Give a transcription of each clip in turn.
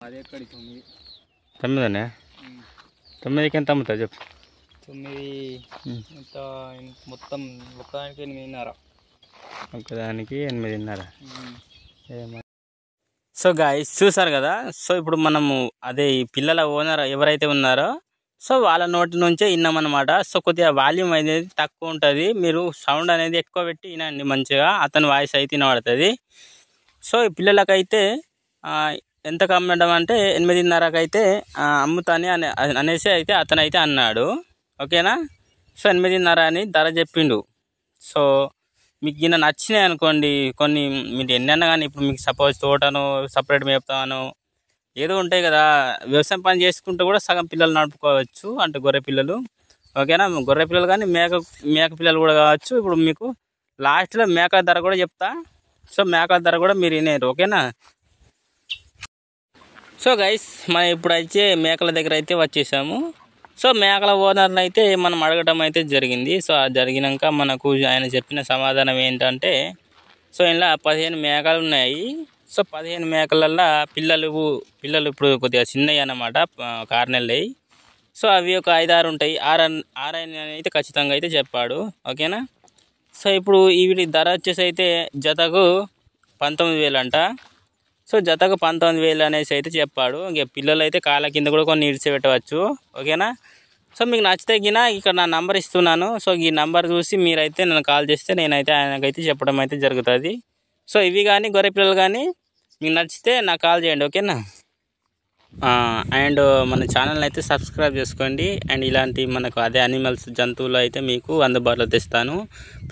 10 ఎక్కడి 9. 9 9కి ఎంత అమ్ముతావు చెప్పు. 9 మొత్తం ఒకదానికి 8.5. ఒకదానికి 8.5. సో గాయ్స్ చూసారు కదా. సో ఇప్పుడు మనము అదే ఈ పిల్లల ఓనర్ ఎవరైతే ఉన్నారో సో వాళ్ళ నోటి నుంచే విన్నామన్నమాట. సో కొద్దిగా వాల్యూమ్ అనేది తక్కువ ఉంటుంది, మీరు సౌండ్ అనేది ఎక్కువ పెట్టి వినండి మంచిగా, అతని వాయిస్ అయితే వినబడుతుంది. సో ఈ పిల్లలకైతే ఎంతకు అమ్మడం అంటే 8.5కి అయితే అమ్ముతాని అనేసి అయితే అతను అయితే అన్నాడు. ఓకేనా. సో 8.5 అని ధర చెప్పిండు. సో మీకు గిన్నె నచ్చినాయి అనుకోండి, కొన్ని మీరు ఎన్నైనా కానీ, ఇప్పుడు మీకు సపోజ్ తోటను సపరేట్ మేపుతాను ఏదో ఉంటాయి కదా, వ్యవసాయం పని చేసుకుంటూ కూడా సగం పిల్లలు నడుపుకోవచ్చు, అంటే గొర్రె పిల్లలు. ఓకేనా. గొర్రె పిల్లలు కానీ మేక పిల్లలు కూడా కావచ్చు. ఇప్పుడు మీకు లాస్ట్లో మేకల ధర కూడా చెప్తా. సో మేకల ధర కూడా మీరు వినేరు. ఓకేనా. సో గైస్ మనం ఇప్పుడైతే మేకల దగ్గర అయితే వచ్చేసాము. సో మేకల ఓనర్ని అయితే మనం అడగడం అయితే జరిగింది. సో జరిగినాక మనకు ఆయన చెప్పిన సమాధానం ఏంటంటే, సో ఇలా 15 మేకలు ఉన్నాయి. సో 15 మేకలల్లో పిల్లలు ఇప్పుడు కొద్దిగా చిన్నవి అన్నమాట, 6 నెలలు. సో అవి ఒక 5-6 ఉంటాయి. 6 అయితే ఖచ్చితంగా అయితే చెప్పాడు. ఓకేనా. సో ఇప్పుడు వీటి ధర వచ్చేసి అయితే జతకు 19,000 అంట. సో జతకు 19,000 అనేసి అయితే చెప్పాడు. ఇంక పిల్లలు అయితే కాళ్ళ కింద కూడా కొన్ని ఇడిచిపెట్టవచ్చు. ఓకేనా. సో మీకు నచ్చితే గిన ఇక్కడ నా నంబర్ ఇస్తున్నాను. సో ఈ నంబర్ చూసి మీరైతే నన్ను కాల్ చేస్తే నేనైతే ఆయనకైతే చెప్పడం అయితే జరుగుతుంది. సో ఇవి కానీ గొర్రె పిల్లలు కానీ మీకు నచ్చితే నాకు కాల్ చేయండి. ఓకేనా. అండ్ మన ఛానల్ అయితే సబ్స్క్రైబ్ చేసుకోండి. అండ్ ఇలాంటి మనకు అదే అనిమల్స్ జంతువులు అయితే మీకు అందుబాటులో తెస్తాను.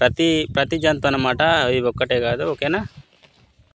ప్రతి జంతువు అన్నమాట, ఇవి ఒక్కటే కాదు. ఓకేనా.